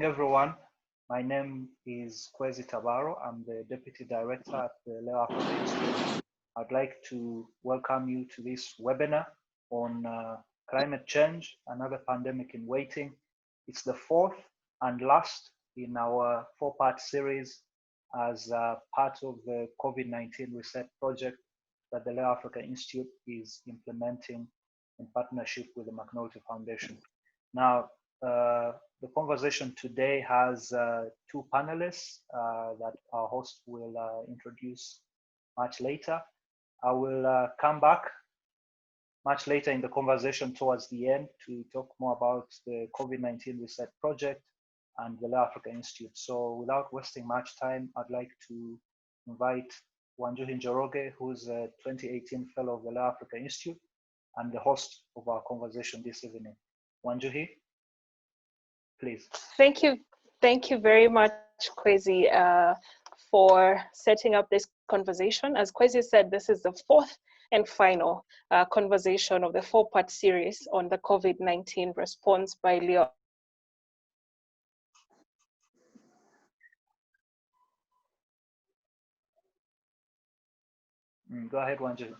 everyone. My name is Kwesi Tabaro. I'm the Deputy Director at the LéO Africa Institute. I'd like to welcome you to this webinar on climate change, another pandemic in waiting. It's the fourth and last in our four-part series as part of the COVID-19 Reset project that the LéO Africa Institute is implementing in partnership with the McNulty Foundation. Now, the conversation today has two panelists that our host will introduce much later. I will come back much later in the conversation towards the end to talk more about the COVID-19 Reset project and the LéO Africa Institute. So without wasting much time, I'd like to invite Wanjuhi Njoroge, who's a 2018 fellow of the LéO Africa Institute and the host of our conversation this evening. Wanjuhi, please. Thank you very much, Kwesi, for setting up this conversation. As Kwesi said, this is the fourth and final conversation of the four-part series on the COVID-19 response by LéO. Go ahead, Wanjuhi.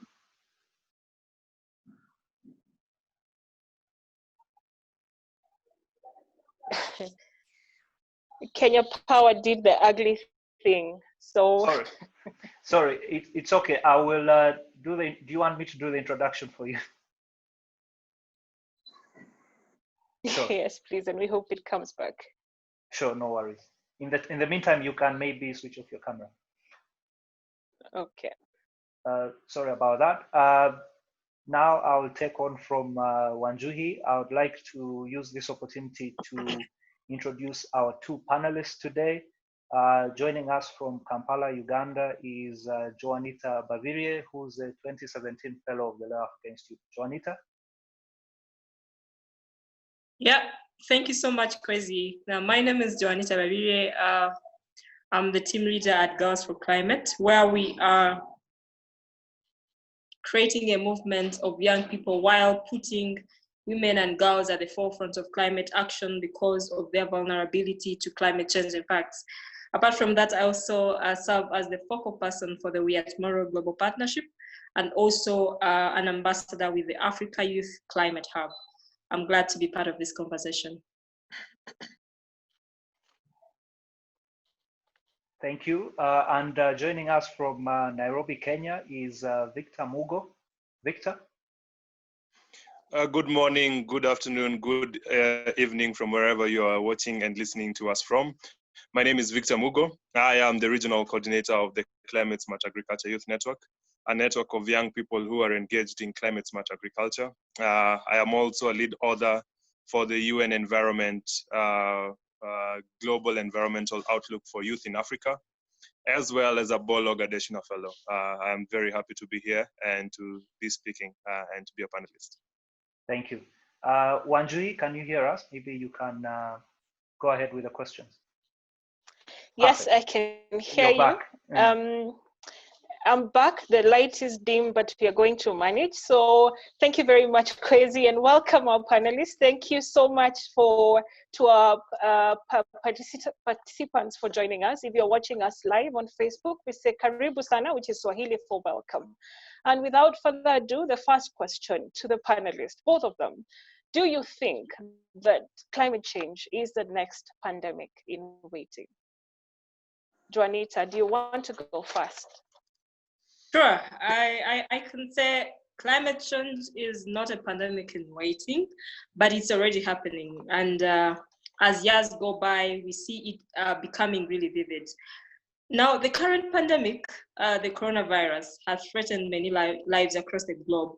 Kenya Power did the ugly thing, so. Sorry, it's okay. I will do you want me to do the introduction for you? Sure. Yes, please, and we hope it comes back. Sure, no worries. In the meantime, you can maybe switch off your camera. Okay. Sorry about that. Now I will take on from Wanjuhi. I would like to use this opportunity to introduce our two panelists today. Joining us from Kampala, Uganda is Joanitah Babirye, who's a 2017 fellow of the LéO Africa Institute. Joanitah? Yeah, thank you so much, Kwesi. Now, my name is Joanitah Babirye. I'm the team leader at Girls for Climate, where we are creating a movement of young people while putting women and girls at the forefront of climate action because of their vulnerability to climate change impacts. Apart from that, I also serve as the focal person for the We Are Tomorrow Global Partnership and also an ambassador with the Africa Youth Climate Hub. I'm glad to be part of this conversation. Thank you. And joining us from Nairobi, Kenya is Victor Mugo. Victor? Good morning, good afternoon, good evening from wherever you are watching and listening to us from. My name is Victor Mugo. I am the regional coordinator of the Climate Smart Agriculture Youth Network, a network of young people who are engaged in climate smart agriculture. I am also a lead author for the UN Environment Global Environmental Outlook for Youth in Africa, as well as a Borlaug-Adesina fellow. I am very happy to be here and to be speaking and to be a panelist. Thank you. Wanjuhi, can you hear us? Maybe you can go ahead with the questions. Yes, I can hear you. I'm back. The light is dim, but we are going to manage. So thank you very much, Kwesi, and welcome our panelists. Thank you so much to our participants for joining us. If you're watching us live on Facebook, we say Karibu Sana, which is Swahili for welcome. And without further ado, the first question to the panelists, both of them. Do you think that climate change is the next pandemic in waiting? Joanitah, do you want to go first? Sure, I can say climate change is not a pandemic in waiting, but it's already happening. And as years go by, we see it becoming really vivid. Now, the current pandemic, the coronavirus, has threatened many lives across the globe.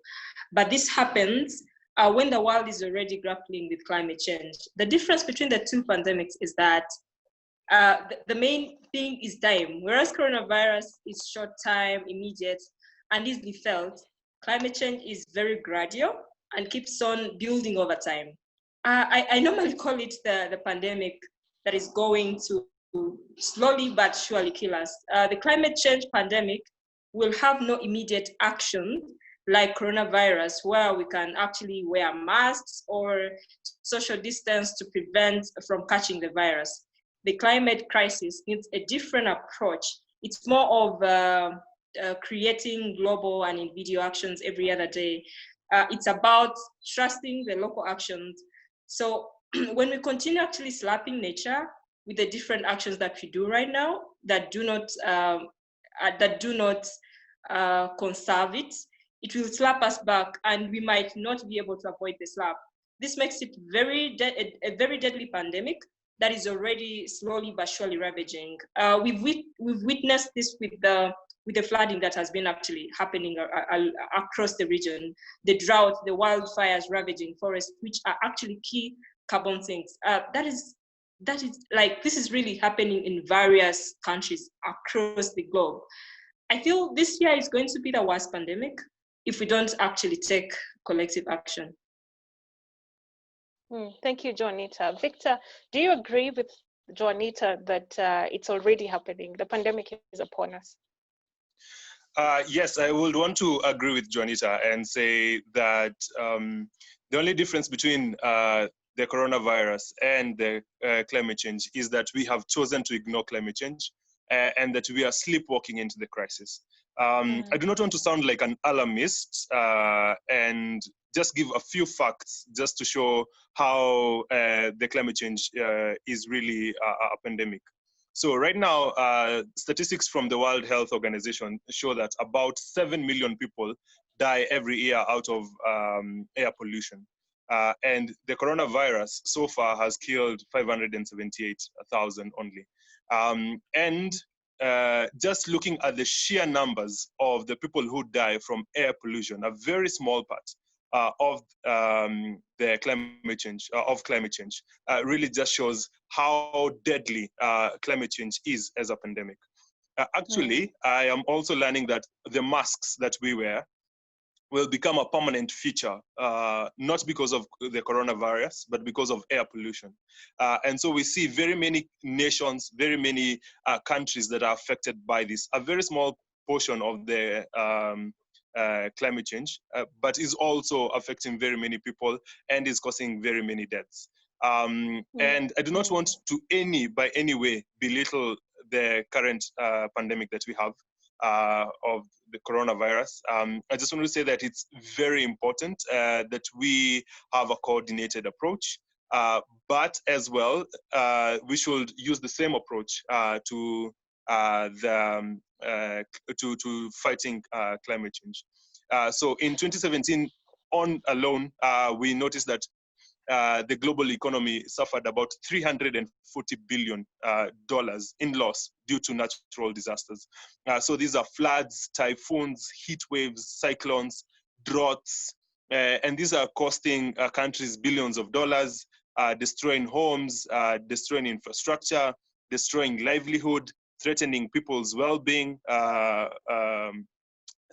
But this happens when the world is already grappling with climate change. The difference between the two pandemics is that the main thing is time. Whereas coronavirus is short time, immediate, and easily felt, climate change is very gradual and keeps on building over time. I normally call it the pandemic that is going to slowly but surely kill us. The climate change pandemic will have no immediate action like coronavirus, where we can actually wear masks or social distance to prevent from catching the virus. The climate crisis needs a different approach. It's more of creating global and individual actions every other day. It's about trusting the local actions. So when we continue actually slapping nature with the different actions that we do right now that do not conserve it, it will slap us back, and we might not be able to avoid the slap. This makes it a very deadly pandemic that is already slowly but surely ravaging. We've witnessed this with the flooding that has been actually happening across the region, the drought, the wildfires ravaging forests, which are actually key carbon sinks. This is really happening in various countries across the globe. I feel this year is going to be the worst pandemic if we don't actually take collective action. Thank you, Joanitah. Victor, do you agree with Joanitah that it's already happening? The pandemic is upon us. Yes, I would want to agree with Joanitah and say that the only difference between the coronavirus and the climate change is that we have chosen to ignore climate change and that we are sleepwalking into the crisis. I do not want to sound like an alarmist and just give a few facts just to show how the climate change is really a pandemic. So right now, statistics from the World Health Organization show that about 7 million people die every year out of air pollution. And the coronavirus so far has killed 578,000 only. Just looking at the sheer numbers of the people who die from air pollution, a very small part of the climate change, really just shows how deadly climate change is as a pandemic. Actually, I am also learning that the masks that we wear will become a permanent feature, not because of the coronavirus, but because of air pollution. And so we see very many nations, very many countries that are affected by this. A very small portion of the climate change, but is also affecting very many people and is causing very many deaths. And I do not want to by any way belittle the current pandemic that we have of the coronavirus. I just want to say that it's very important that we have a coordinated approach, but as well, we should use the same approach to fighting climate change. So in 2017 alone, we noticed that the global economy suffered about $340 billion in loss due to natural disasters. So these are floods, typhoons, heat waves, cyclones, droughts, and these are costing countries billions of dollars, destroying homes, destroying infrastructure, destroying livelihood, threatening people's well-being,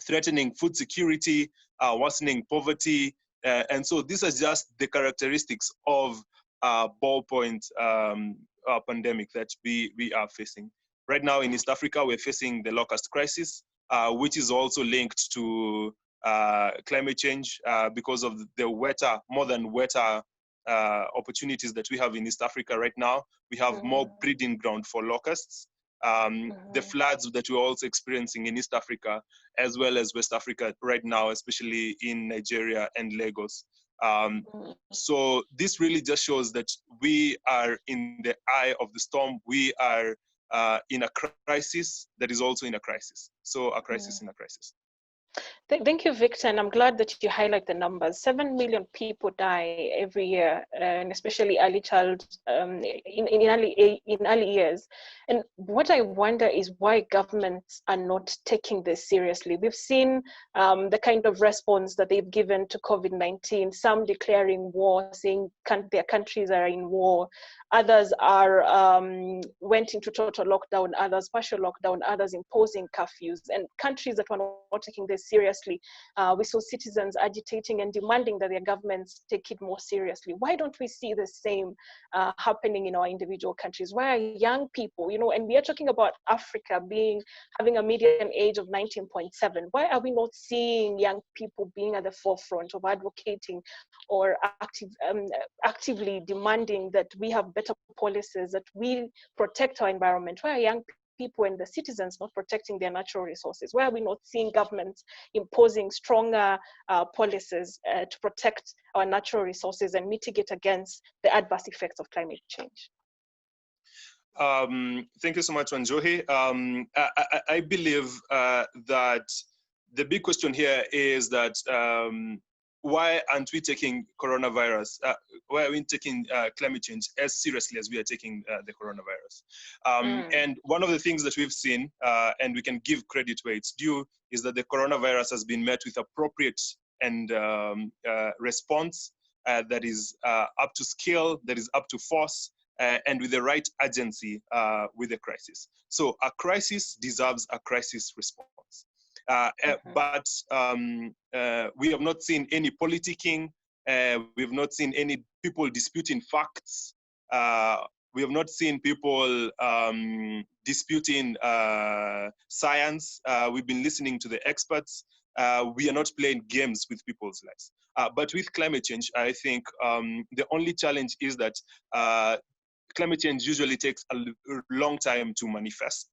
threatening food security, worsening poverty. And so these are just the characteristics of ballpoint pandemic that we are facing. Right now in East Africa, we're facing the locust crisis, which is also linked to climate change because of the more than wetter opportunities that we have in East Africa right now. We have more breeding ground for locusts. The floods that we're also experiencing in East Africa, as well as West Africa right now, especially in Nigeria and Lagos. So this really just shows that we are in the eye of the storm. We are in a crisis that is also in a crisis. So a crisis in a crisis. Thank you, Victor, and I'm glad that you highlight the numbers. 7 million people die every year, and especially early child in early years. And what I wonder is why governments are not taking this seriously. We've seen the kind of response that they've given to COVID-19. Some declaring war, saying their countries are in war. Others are went into total lockdown. Others partial lockdown. Others imposing curfews. And countries that were not taking this seriously seriously. We saw citizens agitating and demanding that their governments take it more seriously. Why don't we see the same happening in our individual countries? Why are young people, and we are talking about Africa having a median age of 19.7. Why are we not seeing young people being at the forefront of advocating or actively demanding that we have better policies, that we protect our environment? Why are young people and the citizens not protecting their natural resources? Why are we not seeing governments imposing stronger policies to protect our natural resources and mitigate against the adverse effects of climate change? Thank you so much, Wanjuhi. I believe that the big question here is that why aren't we taking coronavirus? Why are we taking climate change as seriously as we are taking the coronavirus? And one of the things that we've seen, and we can give credit where it's due, is that the coronavirus has been met with appropriate and response that is up to scale, that is up to force, and with the right urgency with the crisis. So a crisis deserves a crisis response. But we have not seen any politicking. We have not seen any people disputing facts. We have not seen people disputing science. We've been listening to the experts. We are not playing games with people's lives. But with climate change, I think the only challenge is that climate change usually takes a long time to manifest.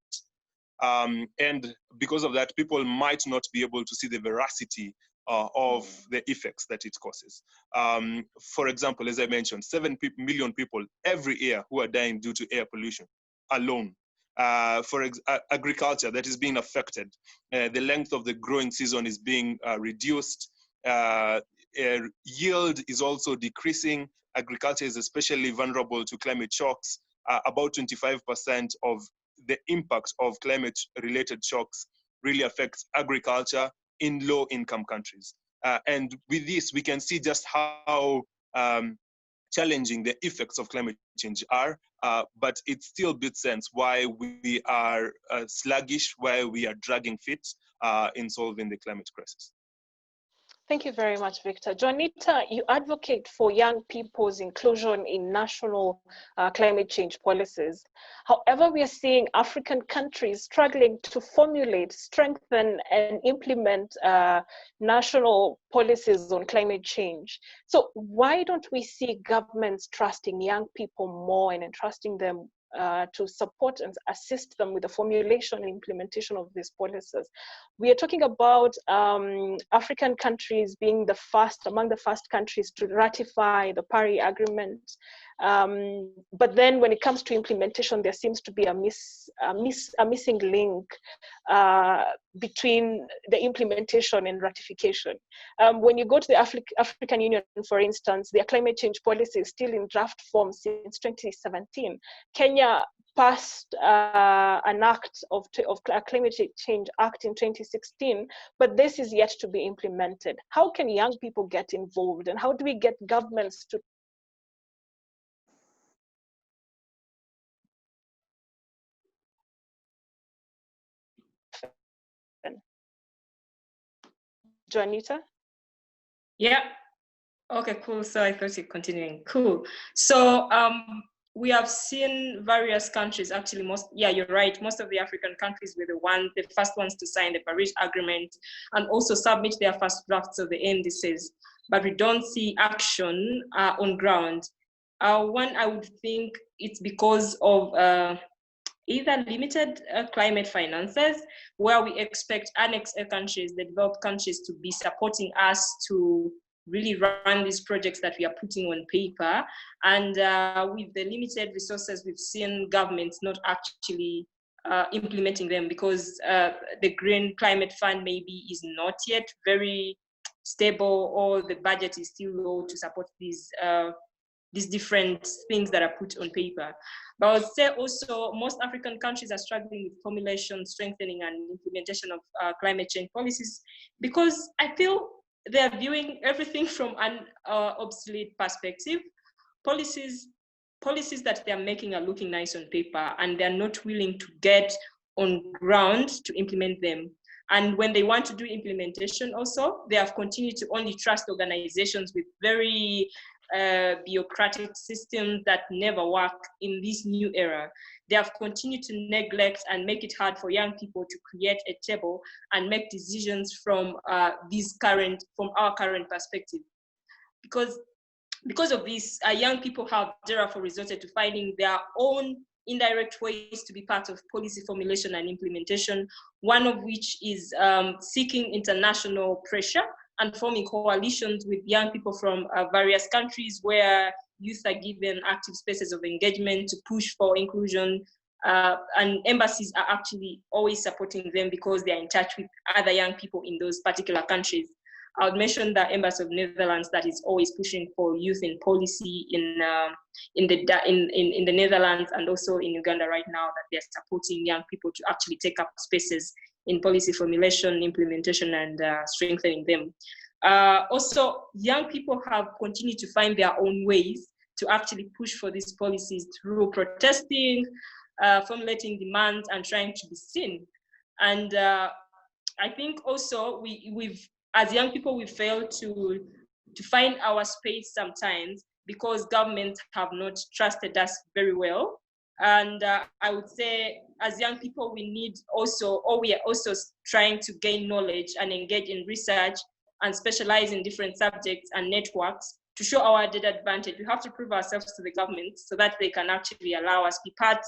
And because of that, people might not be able to see the veracity of the effects that it causes. For example, as I mentioned, 7 million people every year who are dying due to air pollution alone. For agriculture that is being affected, the length of the growing season is being reduced. Yield is also decreasing. Agriculture is especially vulnerable to climate shocks. About 25% of the impact of climate-related shocks really affects agriculture in low-income countries. And with this, we can see just how challenging the effects of climate change are, but it still makes sense why we are sluggish, why we are dragging feet in solving the climate crisis. Thank you very much, Victor. Joanitah, you advocate for young people's inclusion in national climate change policies. However, we are seeing African countries struggling to formulate, strengthen, and implement national policies on climate change. So why don't we see governments trusting young people more and entrusting them to support and assist them with the formulation and implementation of these policies? We are talking about African countries being among the first countries to ratify the Paris Agreement. But then when it comes to implementation, there seems to be a missing link between the implementation and ratification. When you go to the African Union, for instance, their climate change policy is still in draft form since 2017. Kenya passed an act of a climate change act in 2016, but this is yet to be implemented. How can young people get involved, and how do we get governments to Joanitah? Yeah. Okay, cool. So I thought you're continuing. Cool. So we have seen various countries, actually you're right. Most of the African countries were the first ones to sign the Paris Agreement and also submit their first drafts of the indices, but we don't see action on ground. One, I would think it's because of either limited climate finances, where we expect annex countries, the developed countries, to be supporting us to really run these projects that we are putting on paper. And with the limited resources, we've seen governments not actually implementing them because the Green Climate Fund maybe is not yet very stable, or the budget is still low to support these different things that are put on paper. But I would say also most African countries are struggling with formulation, strengthening, and implementation of climate change policies, because I feel they're viewing everything from an obsolete perspective. Policies that they're making are looking nice on paper, and they're not willing to get on ground to implement them. And when they want to do implementation also, they have continued to only trust organizations with very bureaucratic systems that never work in this new era. They have continued to neglect and make it hard for young people to create a table and make decisions from our current perspective. Because of this, young people have therefore resorted to finding their own indirect ways to be part of policy formulation and implementation, one of which is seeking international pressure and forming coalitions with young people from various countries where youth are given active spaces of engagement to push for inclusion, and embassies are actually always supporting them because they are in touch with other young people in those particular countries. I would mention the Embassy of Netherlands that is always pushing for youth in policy in the Netherlands, and also in Uganda right now, that they're supporting young people to actually take up spaces in policy formulation, implementation, and strengthening them. Also, young people have continued to find their own ways to actually push for these policies through protesting, formulating demands, and trying to be seen. And I think also as young people, we fail to find our space sometimes because governments have not trusted us very well. And I would say, as young people, we are also trying to gain knowledge and engage in research and specialize in different subjects and networks to show our added advantage. We have to prove ourselves to the government so that they can actually allow us to be part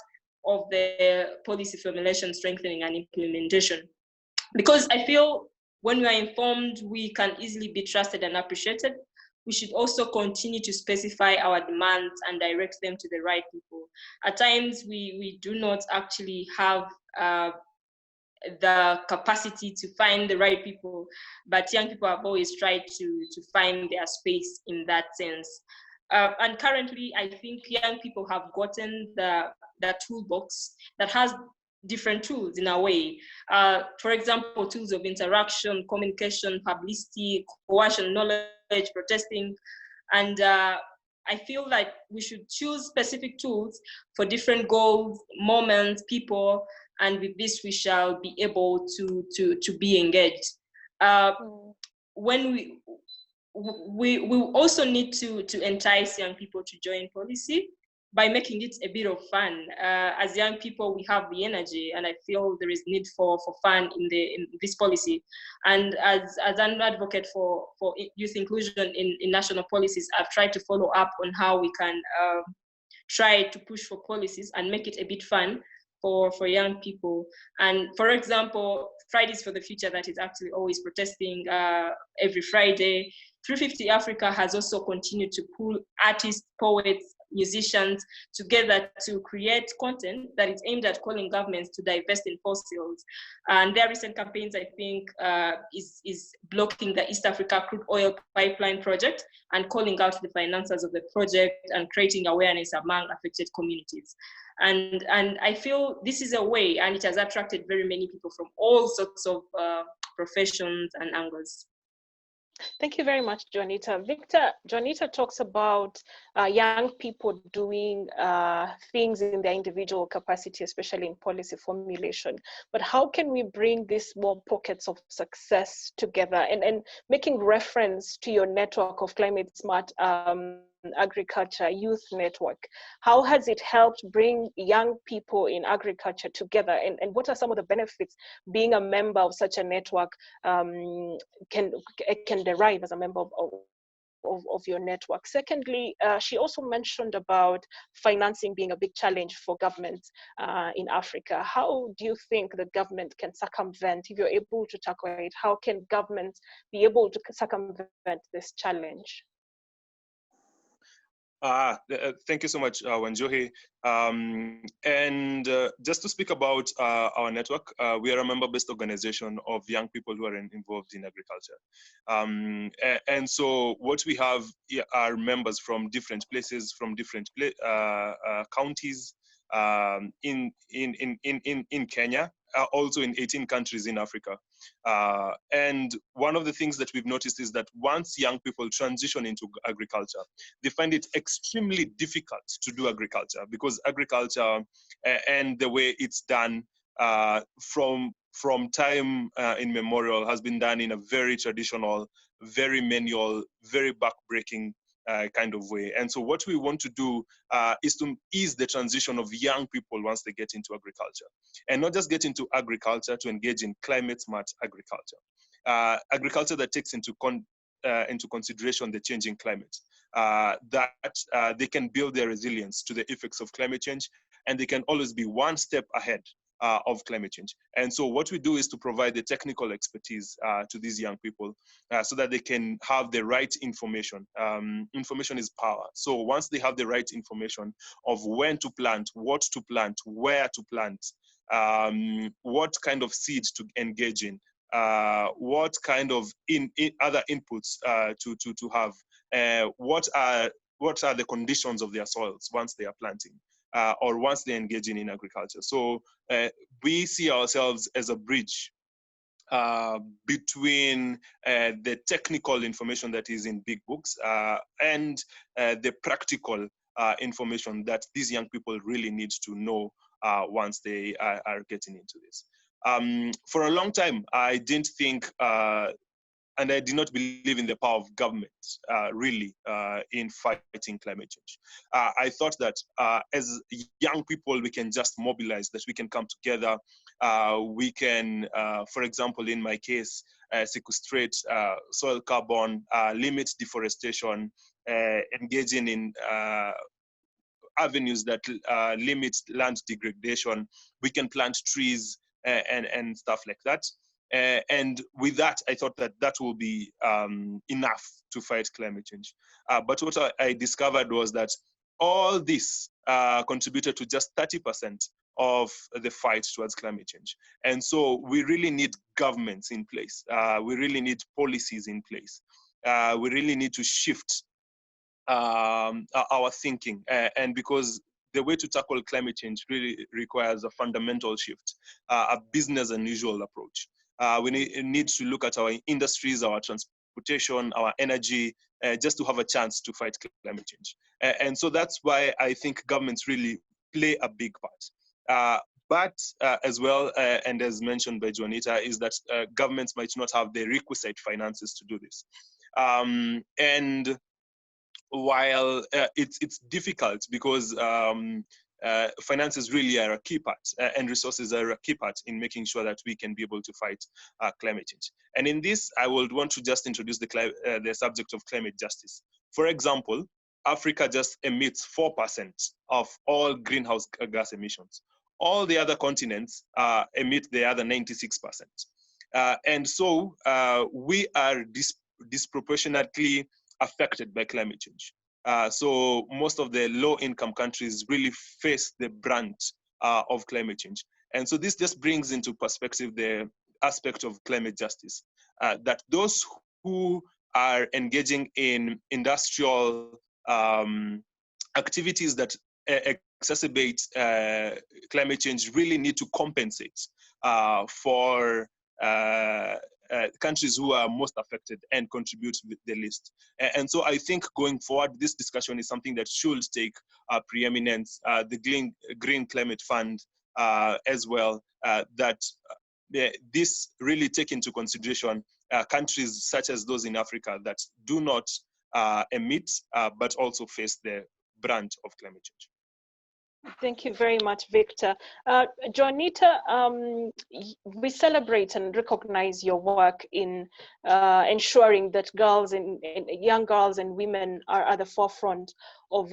of the policy formulation, strengthening, and implementation. Because I feel when we are informed, we can easily be trusted and appreciated. We should also continue to specify our demands and direct them to the right people. At times, we do not actually have the capacity to find the right people, but young people have always tried to find their space in that sense. And currently, I think young people have gotten the toolbox that has different tools in a way. For example, tools of interaction, communication, publicity, coercion, knowledge, protesting. And I feel like we should choose specific tools for different goals, moments, people, and with this we shall be able to be engaged. When we also need to entice young people to join policy by making it a bit of fun. As young people, we have the energy, and I feel there is need for fun in this policy. And as an advocate for youth inclusion in national policies, I've tried to follow up on how we can try to push for policies and make it a bit fun for young people. And for example, Fridays for the Future, that is actually always protesting every Friday. 350 Africa has also continued to pull artists, poets, musicians together to create content that is aimed at calling governments to divest in fossils. And their recent campaigns, I think, is blocking the East Africa crude oil pipeline project and calling out the financiers of the project and creating awareness among affected communities. And I feel this is a way, and it has attracted very many people from all sorts of professions and angles. Thank you very much, Joanitah. Victor, Joanitah talks about young people doing things in their individual capacity, especially in policy formulation. But how can we bring these more pockets of success together? And making reference to your network of climate smart agriculture youth network, how has it helped bring young people in agriculture together, and what are some of the benefits being a member of such a network can derive as a member of your network? Secondly, she also mentioned about financing being a big challenge for governments in Africa. How do you think the government can circumvent, if you're able to tackle it, how can governments be able to circumvent this challenge? Thank you so much, Wanjuhi. And just to speak about our network, we are a member-based organization of young people who are involved in agriculture. And so what we have are members from different places, from different counties in Kenya, also in 18 countries in Africa. And one of the things that we've noticed is that once young people transition into agriculture, they find it extremely difficult to do agriculture, because agriculture and the way it's done from from time immemorial has been done in a very traditional, very manual, very backbreaking kind of way. And so what we want to do is to ease the transition of young people once they get into agriculture. And not just get into agriculture, to engage in climate smart agriculture. Agriculture that takes into consideration the changing climate, that they can build their resilience to the effects of climate change, and they can always be one step ahead of climate change. And so what we do is to provide the technical expertise to these young people so that they can have the right information. Information is power. So once they have the right information of when to plant, what to plant, where to plant, what kind of seeds to engage in, what kind of other inputs to have, what are the conditions of their soils once they are planting, or once they're engaging in agriculture. So we see ourselves as a bridge between the technical information that is in big books and the practical information that these young people really need to know once they are getting into this. For a long time, I didn't think and I did not believe in the power of government, really, in fighting climate change. I thought that as young people, we can just mobilize, that we can come together. We can, for example, in my case, sequestrate soil carbon, limit deforestation, engaging in avenues that limit land degradation. We can plant trees and stuff like that. And with that, I thought that that will be enough to fight climate change. But what I discovered was that all this contributed to just 30% of the fight towards climate change. And so we really need governments in place. We really need policies in place. We really need to shift our thinking. And because the way to tackle climate change really requires a fundamental shift, a business as usual approach. We need to look at our industries, our transportation, our energy, just to have a chance to fight climate change. And so that's why I think governments really play a big part. But as well, and as mentioned by Joanitah, is that governments might not have the requisite finances to do this. And while it's difficult because finances really are a key part, and resources are a key part in making sure that we can be able to fight climate change. And in this, I would want to just introduce the subject of climate justice. For example, Africa just emits 4% of all greenhouse gas emissions. All the other continents emit the other 96%. And so we are disproportionately affected by climate change. So most of the low-income countries really face the brunt of climate change. And so this just brings into perspective the aspect of climate justice, that those who are engaging in industrial activities that exacerbate climate change really need to compensate for countries who are most affected and contribute the least. And so I think going forward, this discussion is something that should take preeminence. The Green Climate Fund as well, that this really take into consideration countries such as those in Africa that do not emit, but also face the brunt of climate change. Thank you very much, Victor. Joanitah, we celebrate and recognize your work in ensuring that girls and young girls and women are at the forefront of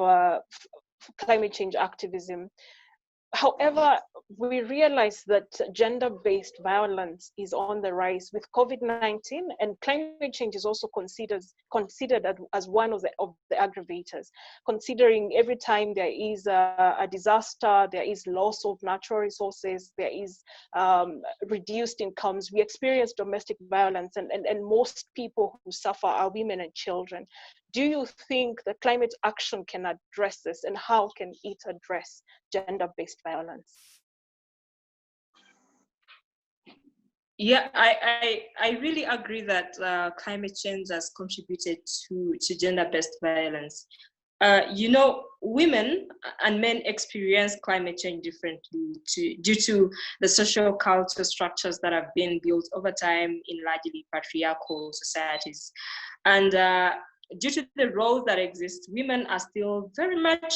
climate change activism. However, we realize that gender-based violence is on the rise with COVID-19, and climate change is also considered as one of the aggravators, considering every time there is a disaster, there is loss of natural resources, there is reduced incomes, we experience domestic violence, and most people who suffer are women and children. Do you think that climate action can address this, and how can it address gender-based violence? Yeah, I really agree that climate change has contributed to gender-based violence. you know, women and men experience climate change differently due to the social cultural structures that have been built over time in largely patriarchal societies. And due to the roles that exist, women are still very much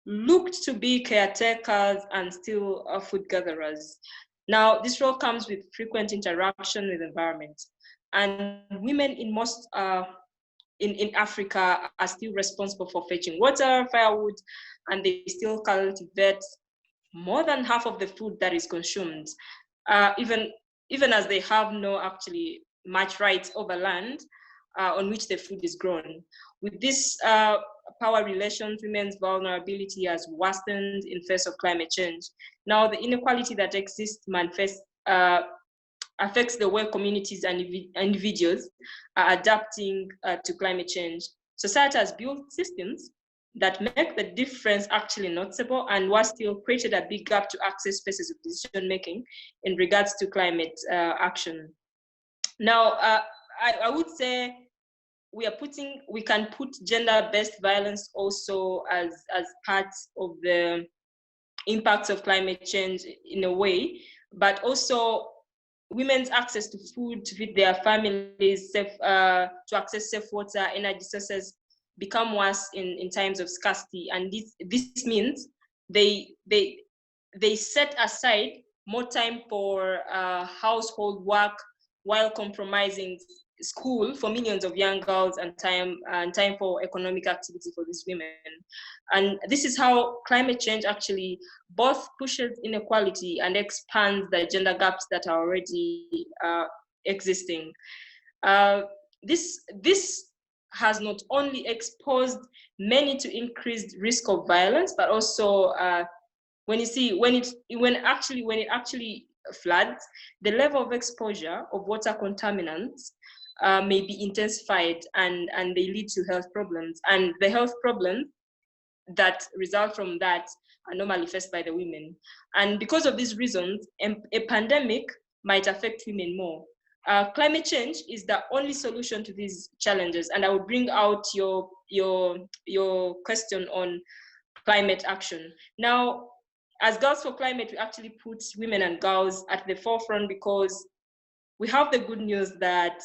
looked to be caretakers and still food gatherers. Now, this role comes with frequent interaction with the environment. And women in most in Africa are still responsible for fetching water, firewood, and they still cultivate more than half of the food that is consumed, even as they have no actually much rights over land on which the food is grown. With this power relations, women's vulnerability has worsened in face of climate change. Now, the inequality that exists manifests affects the way communities and individuals are adapting to climate change. Society has built systems that make the difference actually noticeable, and was still created a big gap to access spaces of decision making in regards to climate action. Now, I would say we can put gender-based violence also as part of the impacts of climate change in a way, but also women's access to food, to feed their families, to access safe water, energy sources become worse in times of scarcity. And this means they set aside more time for household work while compromising school for millions of young girls and time for economic activity for these women. And this is how climate change actually both pushes inequality and expands the gender gaps that are already existing. This has not only exposed many to increased risk of violence, but also when it actually floods, the level of exposure of water contaminants may be intensified, and they lead to health problems. And the health problems that result from that are normally faced by the women. And because of these reasons, a pandemic might affect women more. Climate change is the only solution to these challenges. And I will bring out your question on climate action. Now, as Girls for Climate, we actually put women and girls at the forefront because we have the good news that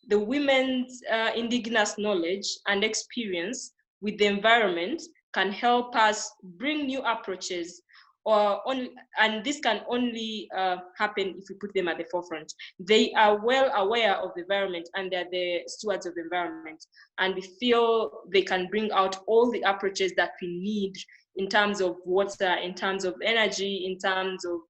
the women's indigenous knowledge and experience with the environment can help us bring new approaches, and this can only happen if we put them at the forefront. They are well aware of the environment, and they're the stewards of the environment. And we feel they can bring out all the approaches that we need in terms of water, in terms of energy, in terms of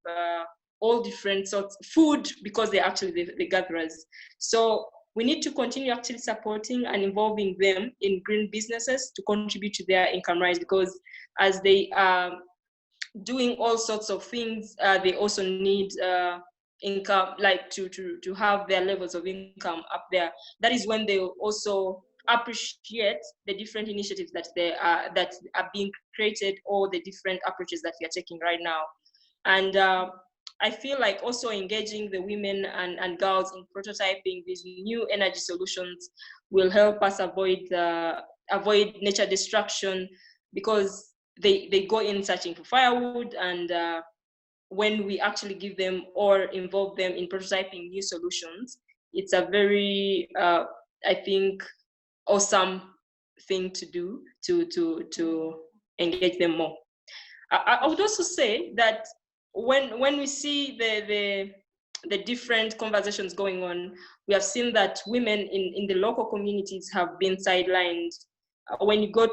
all different sorts of food, because they're actually the gatherers. So we need to continue actually supporting and involving them in green businesses to contribute to their income rise, because as they are doing all sorts of things, they also need income, like to have their levels of income up there. That is when they also appreciate the different initiatives that are being created, or the different approaches that we are taking right now. And I feel like also engaging the women and girls in prototyping these new energy solutions will help us avoid nature destruction, because they go in searching for firewood, and when we actually give them or involve them in prototyping new solutions, it's a very I think awesome thing to do to engage them more. I would also say that when we see the different conversations going on, we have seen that women in the local communities have been sidelined. When you go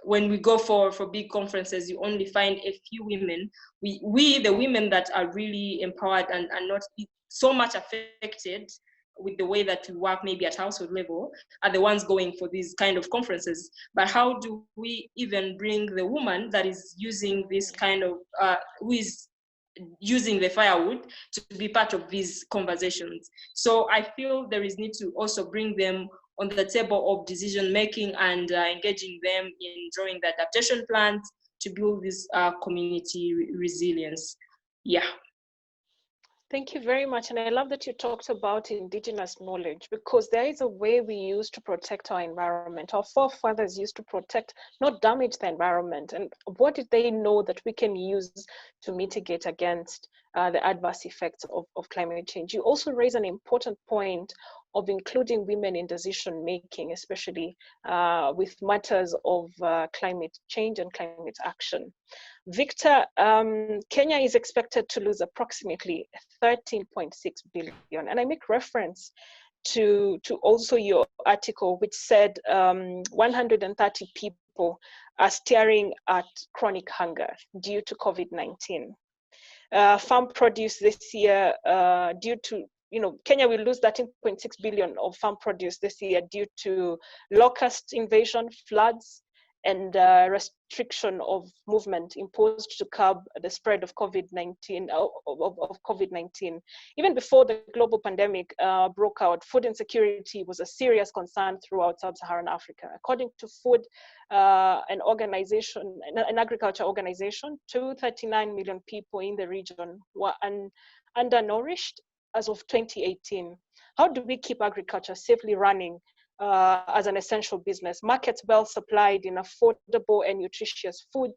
when we go for big conferences, you only find a few women. We the women that are really empowered and not so much affected with the way that we work maybe at household level, are the ones going for these kind of conferences. But how do we even bring the woman that is using this kind of, who is using the firewood, to be part of these conversations? So I feel there is need to also bring them on the table of decision making, and engaging them in drawing the adaptation plans to build this community resilience. Yeah. Thank you very much. And I love that you talked about indigenous knowledge, because there is a way we use to protect our environment. Our forefathers used to protect, not damage the environment. And what did they know that we can use to mitigate against the adverse effects of climate change? You also raise an important point of including women in decision making, especially with matters of climate change and climate action. Victor, Kenya is expected to lose approximately 13.6 billion. And I make reference to also your article, which said 130 people are staring at chronic hunger due to COVID-19. Farm produce this year, due to, Kenya will lose 13.6 billion of farm produce this year due to locust invasion, floods, and restriction of movement imposed to curb the spread of COVID-19. Even before the global pandemic broke out, food insecurity was a serious concern throughout sub-Saharan Africa. According to Food, an agriculture organization, 239 million people in the region were undernourished as of 2018. How do we keep agriculture safely running as an essential business? Markets well supplied in affordable and nutritious food,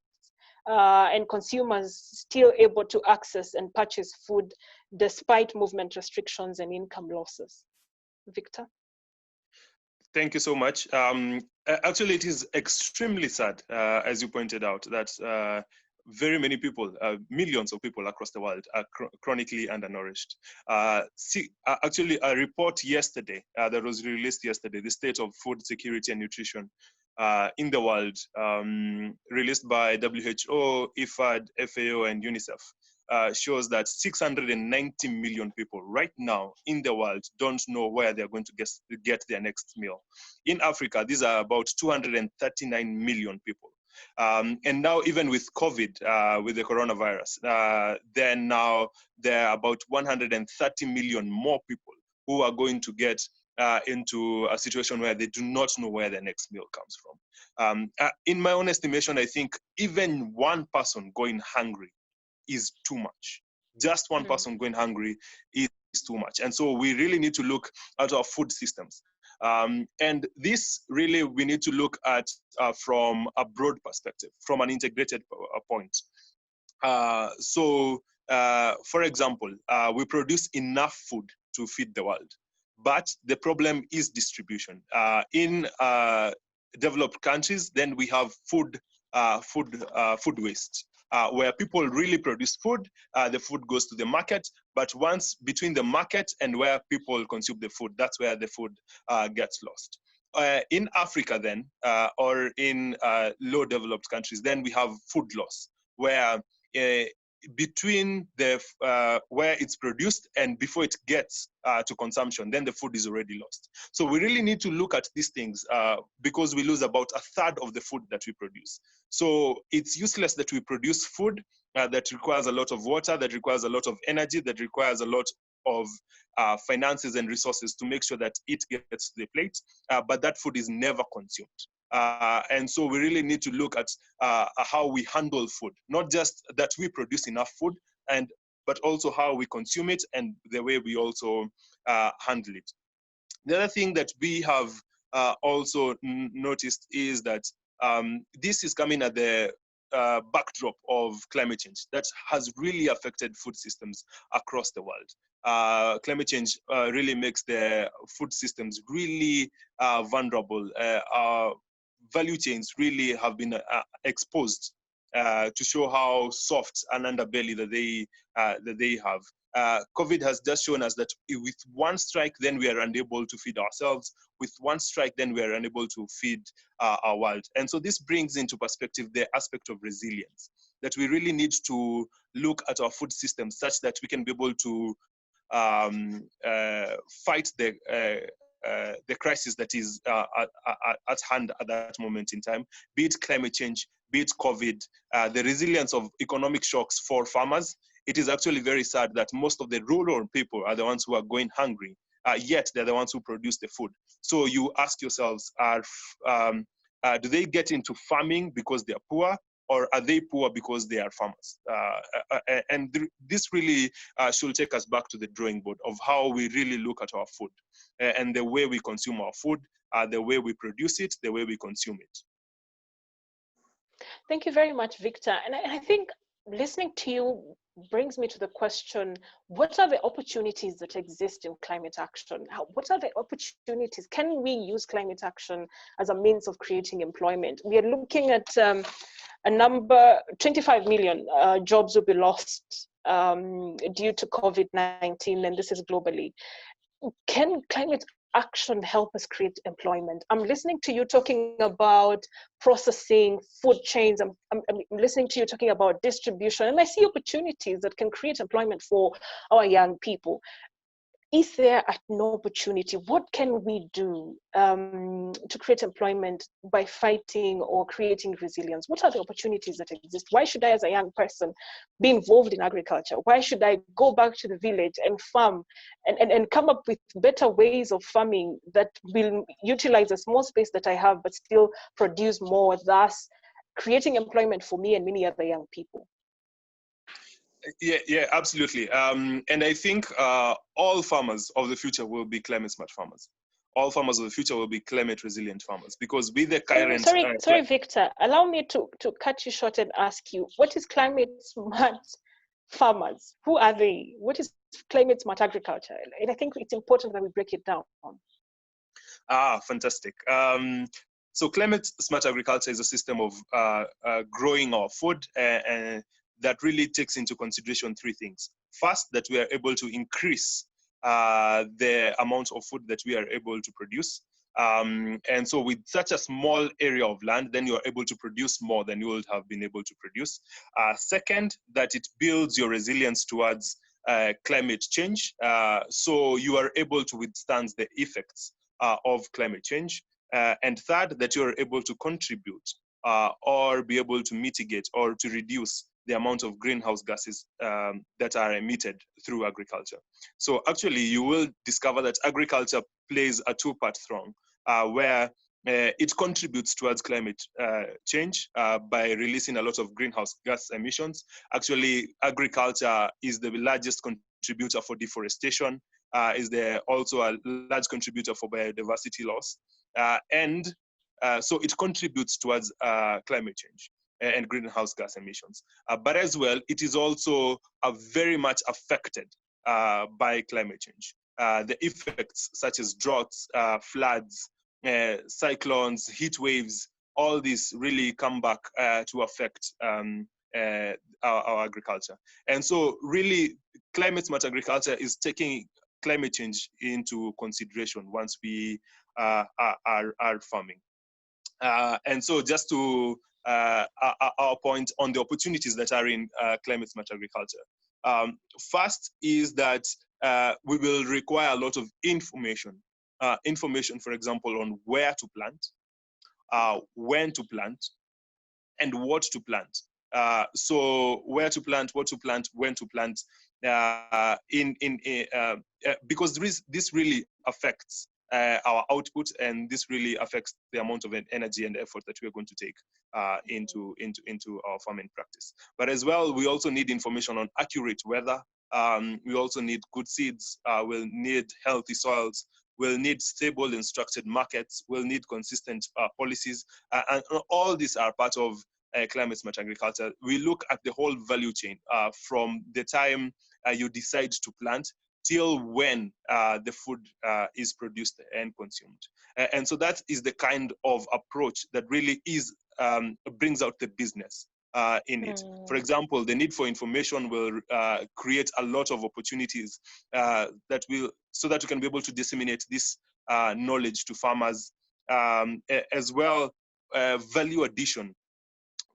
and consumers still able to access and purchase food despite movement restrictions and income losses. Victor? Thank you so much. Actually, it is extremely sad, as you pointed out, that very many people, millions of people across the world are chronically undernourished. Actually, a report yesterday that was released yesterday, the state of food security and nutrition in the world, released by WHO, IFAD, FAO, and UNICEF, shows that 690 million people right now in the world don't know where they're going to get their next meal. In Africa, these are about 239 million people. And now, even with COVID, with the coronavirus, then now there are about 130 million more people who are going to get into a situation where they do not know where their next meal comes from. In my own estimation, I think even one person going hungry is too much. Just one person going hungry is too much. And so we really need to look at our food systems. And this really we need to look at from a broad perspective, from an integrated point. For example, we produce enough food to feed the world, but the problem is distribution. In developed countries, then we have food waste. Where people really produce food, the food goes to the market, but once between the market and where people consume the food, that's where the food gets lost. In Africa then, or in low developed countries, then we have food loss, where between the where it's produced and before it gets to consumption, then the food is already lost. So we really need to look at these things because we lose about a third of the food that we produce. So it's useless that we produce food that requires a lot of water, that requires a lot of energy, that requires a lot of finances and resources to make sure that it gets to the plate, but that food is never consumed. And so we really need to look at how we handle food, not just that we produce enough food, but also how we consume it and the way we also handle it. The other thing that we have also noticed is that this is coming at the backdrop of climate change that has really affected food systems across the world. Climate change really makes the food systems really vulnerable. Value chains really have been exposed to show how soft an underbelly that they have. COVID has just shown us that with one strike, then we are unable to feed ourselves. With one strike, then we are unable to feed our world. And so this brings into perspective the aspect of resilience, that we really need to look at our food systems such that we can be able to fight the crisis that is at hand at that moment in time, be it climate change, be it COVID, the resilience of economic shocks for farmers. It is actually very sad that most of the rural people are the ones who are going hungry, yet they're the ones who produce the food. So you ask yourselves, do they get into farming because they're poor, or are they poor because they are farmers? This really should take us back to the drawing board of how we really look at our food and the way we consume our food, the way we produce it, the way we consume it. Thank you very much, Victor. And I think listening to you brings me to the question, what are the opportunities that exist in climate action? What are the opportunities? Can we use climate action as a means of creating employment? We are looking at a number, 25 million jobs will be lost due to COVID-19, and this is globally. Can climate action help us create employment? I'm listening to you talking about processing, food chains. I'm listening to you talking about distribution, and I see opportunities that can create employment for our young people. Is there an opportunity? What can we do to create employment by fighting or creating resilience? What are the opportunities that exist? Why should I, as a young person, be involved in agriculture? Why should I go back to the village and farm and come up with better ways of farming that will utilize the small space that I have, but still produce more, thus creating employment for me and many other young people? Yeah, absolutely. And I think all farmers of the future will be climate smart farmers. All farmers of the future will be climate resilient farmers, because with the current... Sorry, Victor, allow me to cut you short and ask you, what is climate smart farmers? Who are they? What is climate smart agriculture? And I think it's important that we break it down. Fantastic. So climate smart agriculture is a system of growing our food and that really takes into consideration three things. First, that we are able to increase the amount of food that we are able to produce. And so with such a small area of land, then you are able to produce more than you would have been able to produce. Second, that it builds your resilience towards climate change. So you are able to withstand the effects of climate change. And third, that you're able to contribute or be able to mitigate or to reduce the amount of greenhouse gases that are emitted through agriculture. So actually, you will discover that agriculture plays a two-part throng, where it contributes towards climate change by releasing a lot of greenhouse gas emissions. Actually, agriculture is the largest contributor for deforestation, is also a large contributor for biodiversity loss. So it contributes towards climate change and greenhouse gas emissions. But as well, it is also very much affected by climate change. The effects such as droughts, floods, cyclones, heat waves, all these really come back to affect our agriculture. And so really, climate smart agriculture is taking climate change into consideration once we are farming. And so just to our point on the opportunities that are in climate smart agriculture. First is that we will require a lot of information. Information, for example, on where to plant, when to plant, and what to plant. So where to plant, what to plant, when to plant, because this really affects our output, and this really affects the amount of energy and effort that we are going to take into our farming practice. But as well, we also need information on accurate weather. We also need good seeds. We'll need healthy soils. We'll need stable and structured markets. We'll need consistent policies. And all these are part of climate smart agriculture. We look at the whole value chain from the time you decide to plant till when the food is produced and consumed. And so that is the kind of approach that really brings out the business in it. For example, the need for information will create a lot of opportunities so that we can be able to disseminate this knowledge to farmers. As well, value addition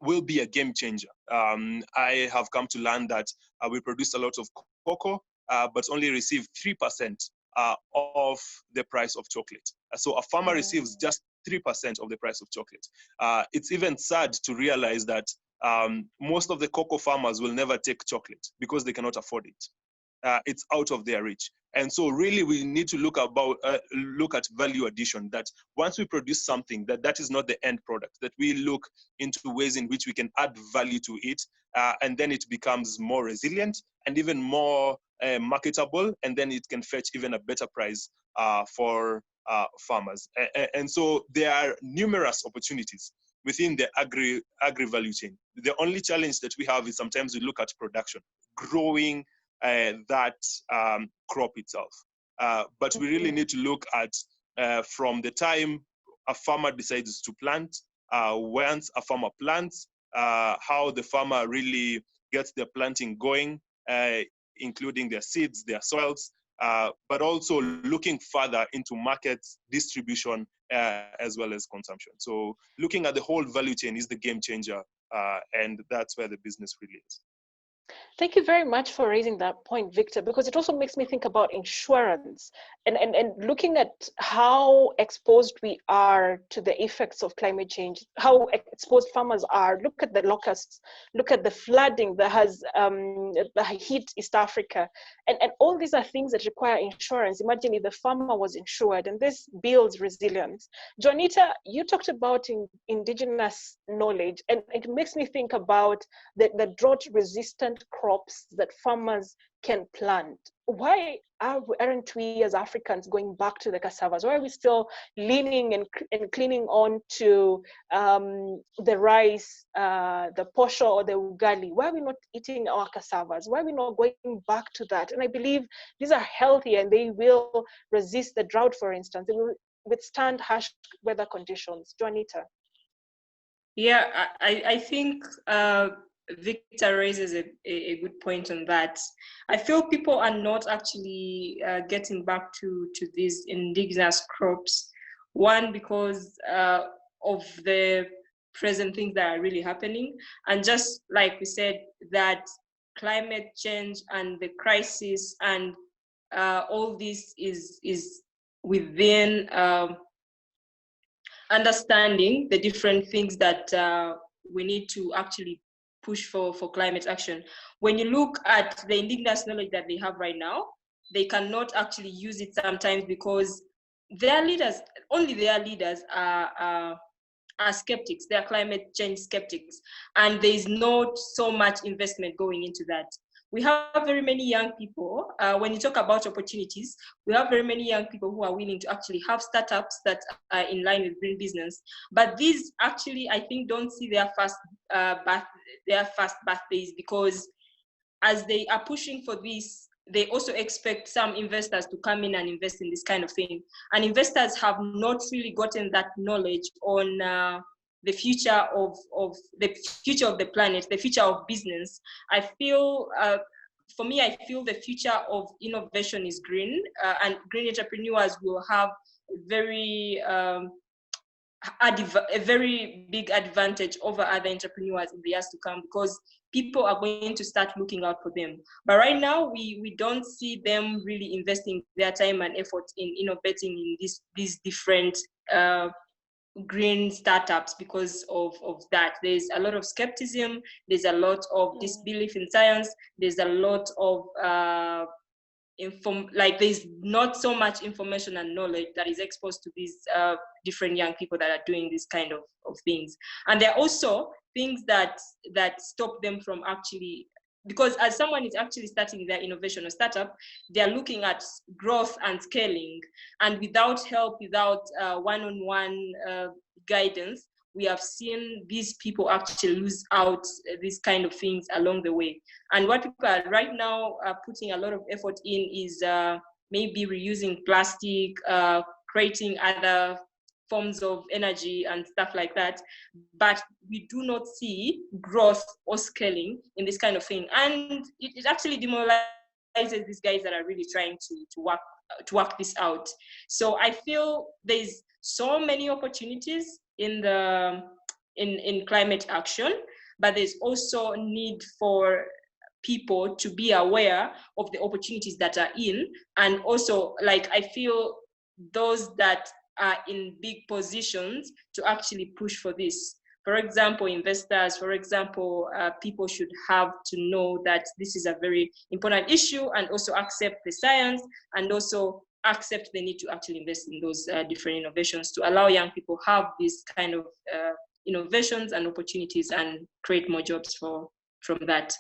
will be a game changer. I have come to learn that we produce a lot of cocoa, but only receive 3% of the price of chocolate. So a farmer receives just 3% of the price of chocolate. It's even sad to realize that most of the cocoa farmers will never take chocolate because they cannot afford it. it's out of their reach. And so really we need to look at value addition, that once we produce something, that is not the end product, that we look into ways in which we can add value to it, and then it becomes more resilient and even more marketable, and then it can fetch even a better price for farmers. And so there are numerous opportunities within the agri value chain. The only challenge that we have is sometimes we look at production, growing that crop itself. But we really need to look at from the time a farmer decides to plant, once a farmer plants, how the farmer really gets their planting going, including their seeds, their soils, but also looking further into markets, distribution, as well as consumption. So looking at the whole value chain is the game changer, and that's where the business really is. Thank you very much for raising that point, Victor, because it also makes me think about insurance and looking at how exposed we are to the effects of climate change, how exposed farmers are. Look at the locusts, look at the flooding that has hit East Africa. And all these are things that require insurance. Imagine if the farmer was insured, and this builds resilience. Joanitah, you talked about indigenous knowledge, and it makes me think about the drought-resistant crops that farmers can plant. Why aren't we as Africans going back to the cassavas? Why are we still leaning and clinging on to the rice, the posho or the ugali? Why are we not eating our cassavas? Why are we not going back to that? And I believe these are healthy and they will resist the drought, for instance. They will withstand harsh weather conditions. Joanitah. Yeah, I think Victor raises a good point on that. I feel people are not actually getting back to these indigenous crops. One, because of the present things that are really happening. And just like we said, that climate change and the crisis and all this is within understanding the different things that we need to actually push for climate action. When you look at the indigenous knowledge that they have right now, they cannot actually use it sometimes because their leaders, only their leaders are skeptics. They are climate change skeptics, and there is not so much investment going into that. We have very many young people, when you talk about opportunities, we have very many young people who are willing to actually have startups that are in line with green business. But these actually, I think, don't see their first birthdays, because as they are pushing for this, they also expect some investors to come in and invest in this kind of thing. And investors have not really gotten that knowledge on the future of the planet, the future of business. I feel, for me, I feel the future of innovation is green, and green entrepreneurs will have a very big advantage over other entrepreneurs in the years to come, because people are going to start looking out for them. But right now, we don't see them really investing their time and effort in innovating in these different green startups because of that. There's a lot of skepticism, there's a lot of disbelief in science, there's a lot of there's not so much information and knowledge that is exposed to these different young people that are doing this kind of things. And there are also things that stop them from actually, because as someone is actually starting their innovation or startup, they are looking at growth and scaling. And without help, without one-on-one guidance, we have seen these people actually lose out these kind of things along the way. And what people are right now putting a lot of effort in is maybe reusing plastic, creating other forms of energy and stuff like that. But we do not see growth or scaling in this kind of thing. And it actually demoralizes these guys that are really trying to work this out. So I feel there's so many opportunities in climate action, but there's also need for people to be aware of the opportunities that are in, and also, like, I feel those that are in big positions to actually push for this. For example, investors, for example, people should have to know that this is a very important issue and also accept the science and also accept the need to actually invest in those different innovations to allow young people have these kind of innovations and opportunities and create more jobs from that.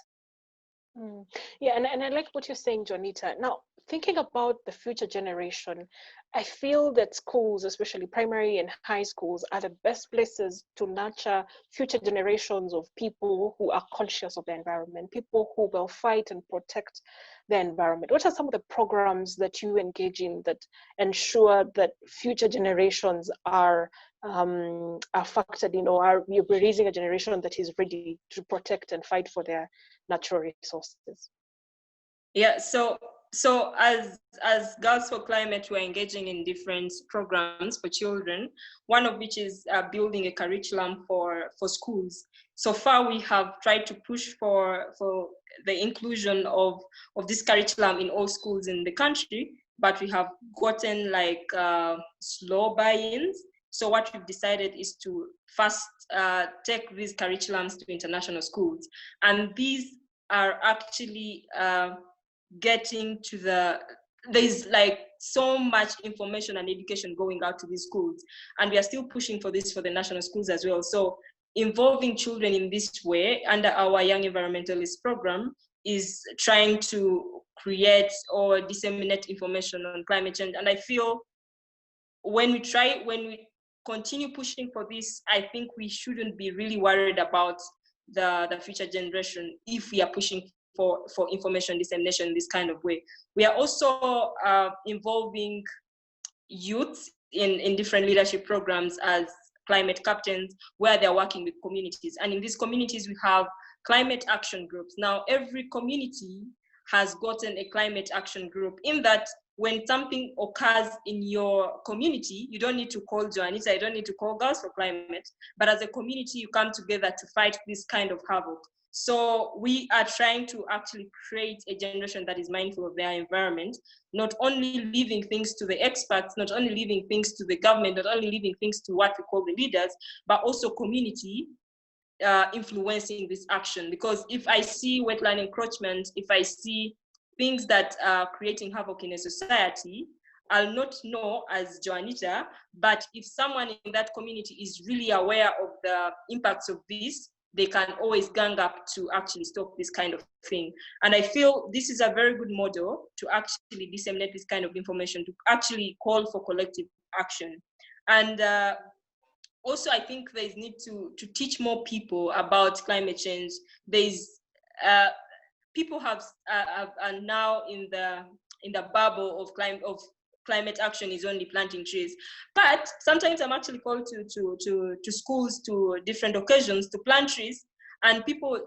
Yeah, and I like what you're saying, Joanitah. Now, thinking about the future generation, I feel that schools, especially primary and high schools, are the best places to nurture future generations of people who are conscious of the environment, people who will fight and protect the environment. What are some of the programs that you engage in that ensure that future generations are factored in, or you're raising a generation that is ready to protect and fight for their natural resources? Yeah, so as Girls for Climate, we're engaging in different programs for children, one of which is building a curriculum for schools. So far, we have tried to push for the inclusion of this curriculum in all schools in the country, but we have gotten like slow buy-ins. So what we've decided is to first take these curriculums to international schools. And these are actually getting to there's like so much information and education going out to these schools. And we are still pushing for this for the national schools as well. So involving children in this way under our Young Environmentalist program is trying to create or disseminate information on climate change. And I feel when we continue pushing for this, I think we shouldn't be really worried about the future generation if we are pushing for information dissemination in this kind of way. We are also involving youth in different leadership programs as climate captains, where they're working with communities. And in these communities, we have climate action groups. Now, every community has gotten a climate action group, in that when something occurs in your community, you don't need to call Joanitah, you don't need to call Girls for Climate, but as a community, you come together to fight this kind of havoc. So we are trying to actually create a generation that is mindful of their environment, not only leaving things to the experts, not only leaving things to the government, not only leaving things to what we call the leaders, but also community influencing this action. Because if I see wetland encroachment, if I see things that are creating havoc in a society, I'll not know as Joanitah, but if someone in that community is really aware of the impacts of this, they can always gang up to actually stop this kind of thing. And I feel this is a very good model to actually disseminate this kind of information, to actually call for collective action. And also, I think there's need to teach more people about climate change. There's people are now in the bubble of climate action is only planting trees. But sometimes I'm actually called to schools, to different occasions, to plant trees, and people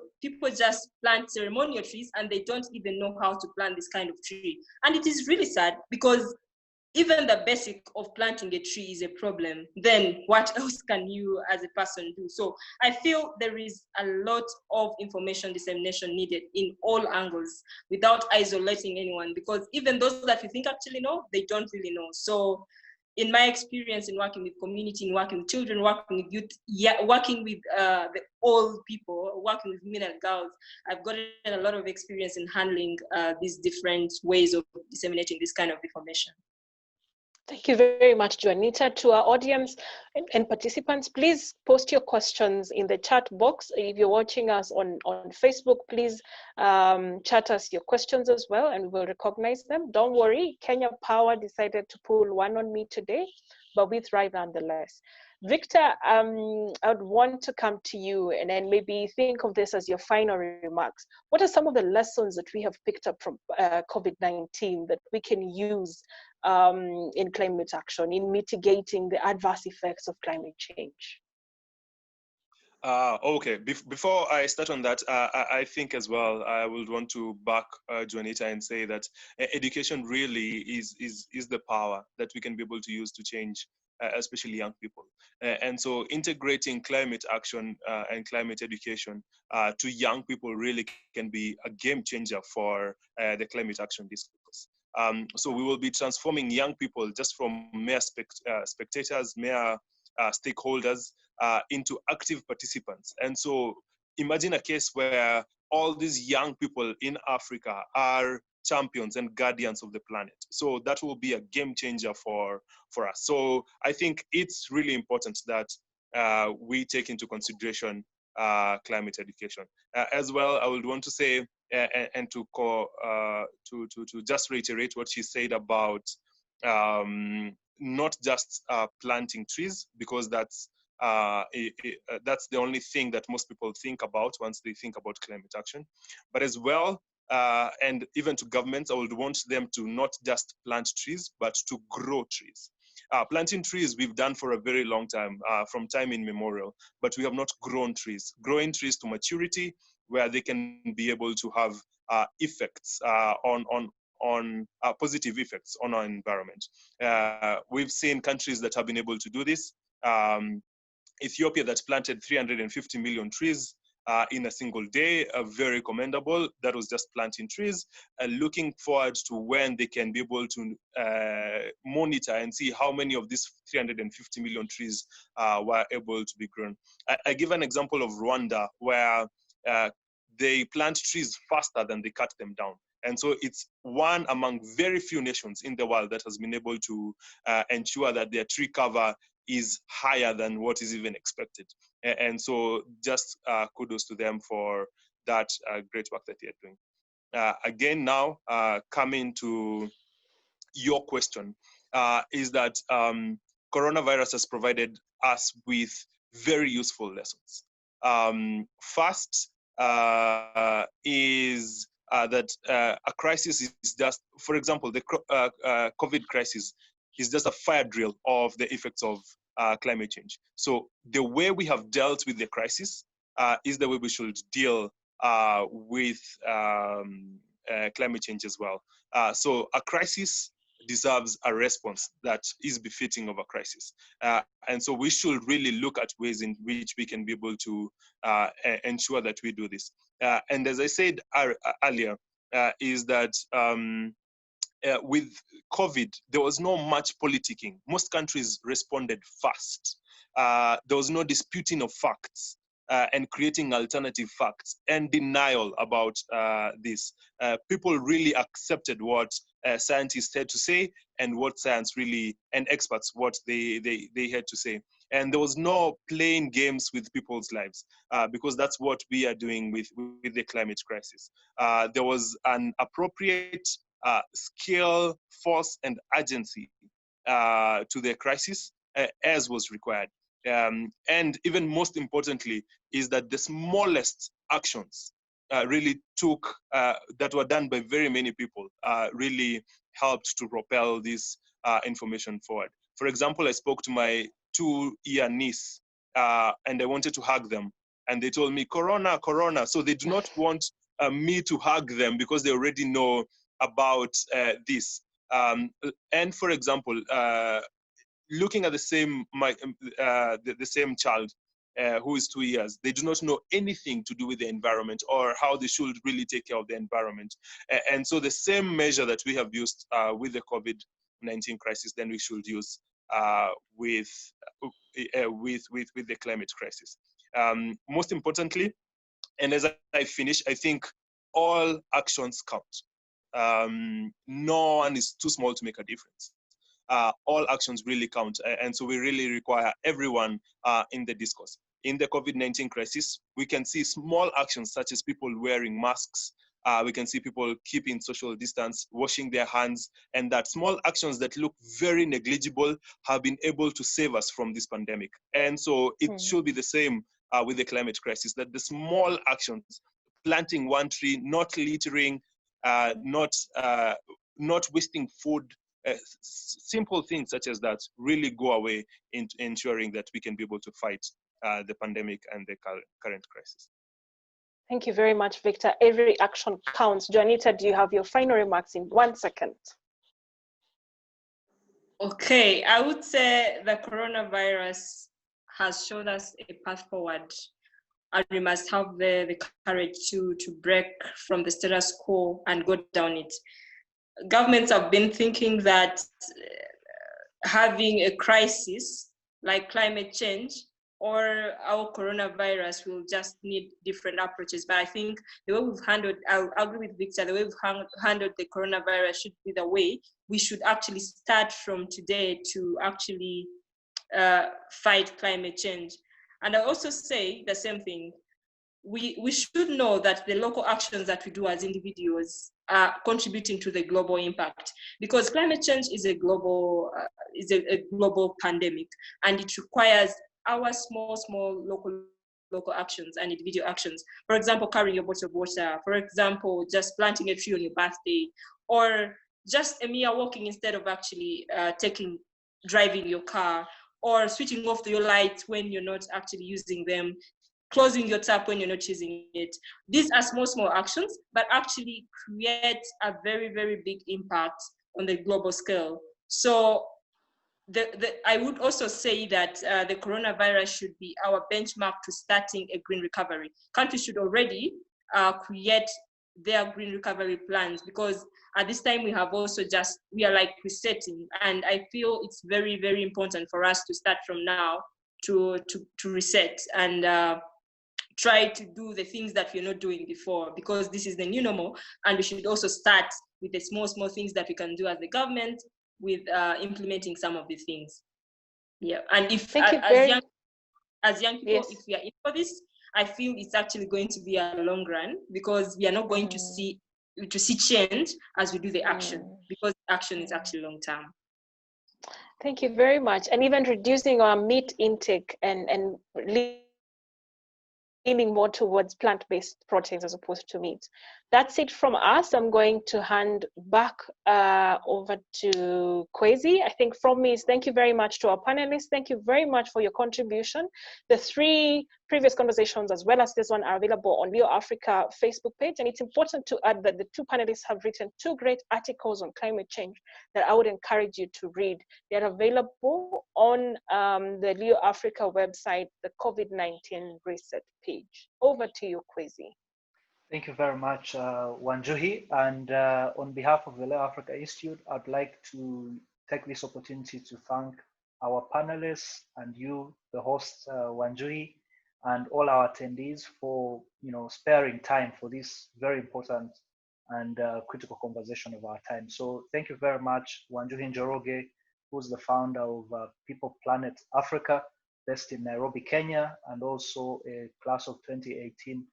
just plant ceremonial trees and they don't even know how to plant this kind of tree. And it is really sad, because even the basic of planting a tree is a problem. Then what else can you as a person do? So I feel there is a lot of information dissemination needed in all angles without isolating anyone, because even those that you think actually know, they don't really know. So in my experience in working with community, in working with children, working with youth, working with the old people, working with women and girls, I've gotten a lot of experience in handling these different ways of disseminating this kind of information. Thank you very much, Joanitah. To our audience and participants, please post your questions in the chat box. If you're watching us on Facebook, please chat us your questions as well, and we will recognize them. Don't worry, Kenya Power decided to pull one on me today, but we thrive nonetheless. Victor, I would want to come to you and then maybe think of this as your final remarks. What are some of the lessons that we have picked up from COVID-19 that we can use in climate action, in mitigating the adverse effects of climate change? Okay, before I start on that, I think as well, I would want to back Joanitah and say that education really is the power that we can be able to use to change, especially young people. And so integrating climate action and climate education to young people really can be a game changer for the climate action discourse. So we will be transforming young people just from mere spectators, mere stakeholders, into active participants. And so imagine a case where all these young people in Africa are champions and guardians of the planet. So that will be a game changer for us. So I think it's really important that we take into consideration climate education. As well, I would want to say, and to just reiterate what she said about not just planting trees, because that's the only thing that most people think about once they think about climate action. But as well, and even to governments, I would want them to not just plant trees, but to grow trees. Planting trees we've done for a very long time, from time immemorial, but we have not grown trees. Growing trees to maturity, where they can be able to have effects on positive effects on our environment. We've seen countries that have been able to do this. Ethiopia that planted 350 million trees in a single day, very commendable. That was just planting trees. Looking forward to when they can be able to monitor and see how many of these 350 million trees were able to be grown. I give an example of Rwanda, where they plant trees faster than they cut them down. And so it's one among very few nations in the world that has been able to ensure that their tree cover is higher than what is even expected. And so just kudos to them for that great work that they're doing. Again, now coming to your question, is that coronavirus has provided us with very useful lessons. First is that a crisis is just, for example, the COVID crisis is just a fire drill of the effects of climate change. So the way we have dealt with the crisis is the way we should deal with climate change as well. So a crisis deserves a response that is befitting of a crisis. And so we should really look at ways in which we can be able to ensure that we do this. And as I said earlier, is that with COVID, there was no much politicking. Most countries responded fast. There was no disputing of facts and creating alternative facts and denial about this. People really accepted what scientists had to say and what science really, and experts, what they had to say. And there was no playing games with people's lives, because that's what we are doing with the climate crisis. There was an appropriate scale, force, and urgency to the crisis as was required. And even most importantly, is that the smallest actions really took, that were done by very many people, really helped to propel this information forward. For example, I spoke to my 2-year niece and I wanted to hug them. And they told me, Corona, Corona. So they do not want me to hug them because they already know about this. And for example, looking at the same child who is 2 years, they do not know anything to do with the environment or how they should really take care of the environment. And so the same measure that we have used with the COVID-19 crisis, then we should use with the climate crisis. Most importantly, and as I finish, I think all actions count. No one is too small to make a difference. All actions really count. And so we really require everyone in the discourse. In the COVID-19 crisis, we can see small actions such as people wearing masks. We can see people keeping social distance, washing their hands, and that small actions that look very negligible have been able to save us from this pandemic. And so it should be the same with the climate crisis, that the small actions, planting one tree, not littering, not wasting food, simple things such as that really go away in ensuring that we can be able to fight the pandemic and the current crisis. Thank you very much, Victor. Every action counts. Joanitah, do you have your final remarks in 1 second? Okay, I would say the coronavirus has shown us a path forward, and we must have the courage to break from the status quo and go down it. Governments have been thinking that having a crisis like climate change or our coronavirus will just need different approaches. But I think the way we've handled, I'll agree with Victor, the way we've handled the coronavirus should be the way we should actually start from today to actually fight climate change. And I also say the same thing. We should know that the local actions that we do as individuals are contributing to the global impact, because climate change is a global pandemic, and it requires our small local actions and individual actions. For example, carrying your bottle of water. For example, just planting a tree on your birthday, or just a mere walking instead of actually driving your car, or switching off your lights when you're not actually using them, closing your tap when you're not using it. These are small actions, but actually create a very, very big impact on the global scale. So I would also say that the coronavirus should be our benchmark to starting a green recovery. Countries should already create their green recovery plans, because at this time we are like resetting, and I feel it's very, very important for us to start from now to reset and try to do the things that we're not doing before, because this is the new normal, and we should also start with the small things that we can do as the government with implementing some of these things. Yeah, and if as young people, yes, if we are in for this, I feel it's actually going to be a long run, because we are not going to see change as we do the action, because action is actually long term. Thank you very much. And even reducing our meat intake and leaning more towards plant-based proteins as opposed to meat. That's it from us. I'm going to hand back over to Kwesi. I think from me is thank you very much to our panelists. Thank you very much for your contribution. The 3 previous conversations, as well as this one, are available on LéO Africa Facebook page. And it's important to add that the 2 panelists have written 2 great articles on climate change that I would encourage you to read. They're available on the LéO Africa website, the COVID-19 reset page. Over to you, Kwesi. Thank you very much, Wanjuhi. And on behalf of the LéO Africa Institute, I'd like to take this opportunity to thank our panelists and you, the host, Wanjuhi, and all our attendees for sparing time for this very important and critical conversation of our time. So thank you very much, Wanjuhi Njoroge, who's the founder of People Planet Africa, based in Nairobi, Kenya, and also a class of 2018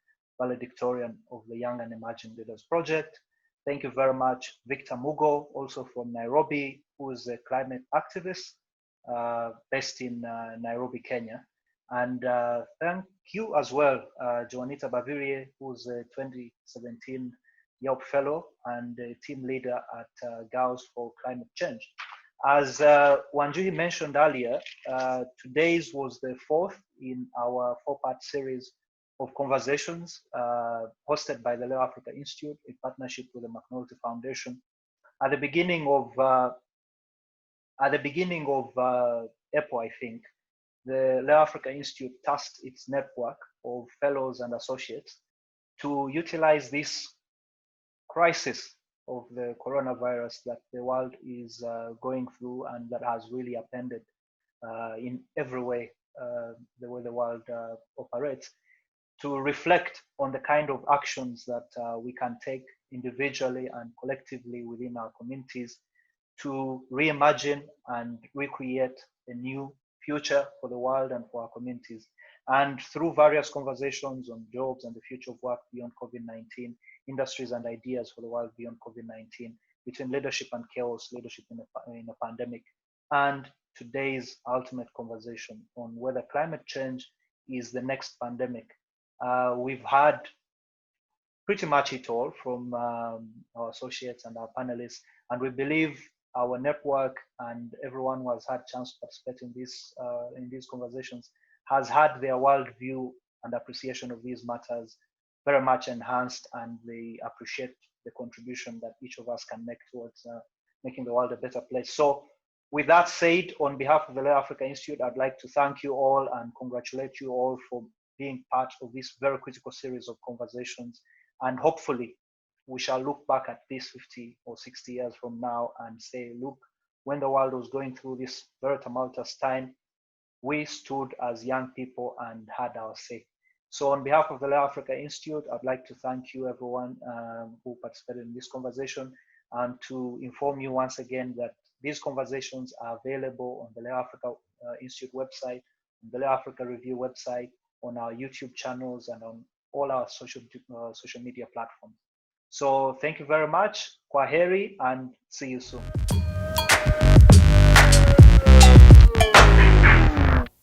valedictorian of the Young and Emerging Leaders Project. Thank you very much, Victor Mugo, also from Nairobi, who is a climate activist based in Nairobi, Kenya. And thank you as well, Joanitah Babirye, who's a 2017 YELP Fellow and a team leader at Girls for Climate Change. As Wanjuhi mentioned earlier, today's was the 4th in our 4-part series of conversations hosted by the LéO Africa Institute in partnership with the McNulty Foundation. At the beginning of April, I think, the LéO Africa Institute tasked its network of fellows and associates to utilize this crisis of the coronavirus that the world is going through and that has really upended in every way the way the world operates, to reflect on the kind of actions that we can take individually and collectively within our communities to reimagine and recreate a new future for the world and for our communities. And through various conversations on jobs and the future of work beyond COVID-19, industries and ideas for the world beyond COVID-19, between leadership and chaos, leadership in a pandemic, and today's ultimate conversation on whether climate change is the next pandemic. We've had pretty much it all from our associates and our panelists, and we believe our network and everyone who has had chance to participate in these conversations has had their worldview and appreciation of these matters very much enhanced, and they appreciate the contribution that each of us can make towards making the world a better place. So with that said, on behalf of the LéO Africa Institute, I'd like to thank you all and congratulate you all for being part of this very critical series of conversations. And hopefully we shall look back at this 50 or 60 years from now and say, look, when the world was going through this very tumultuous time, we stood as young people and had our say. So on behalf of the LéO Africa Institute, I'd like to thank you everyone who participated in this conversation, and to inform you once again that these conversations are available on the LéO Africa Institute website, on the LéO Africa Review website, on our YouTube channels, and on all our social media platforms. So thank you very much, kwaheri, and see you soon.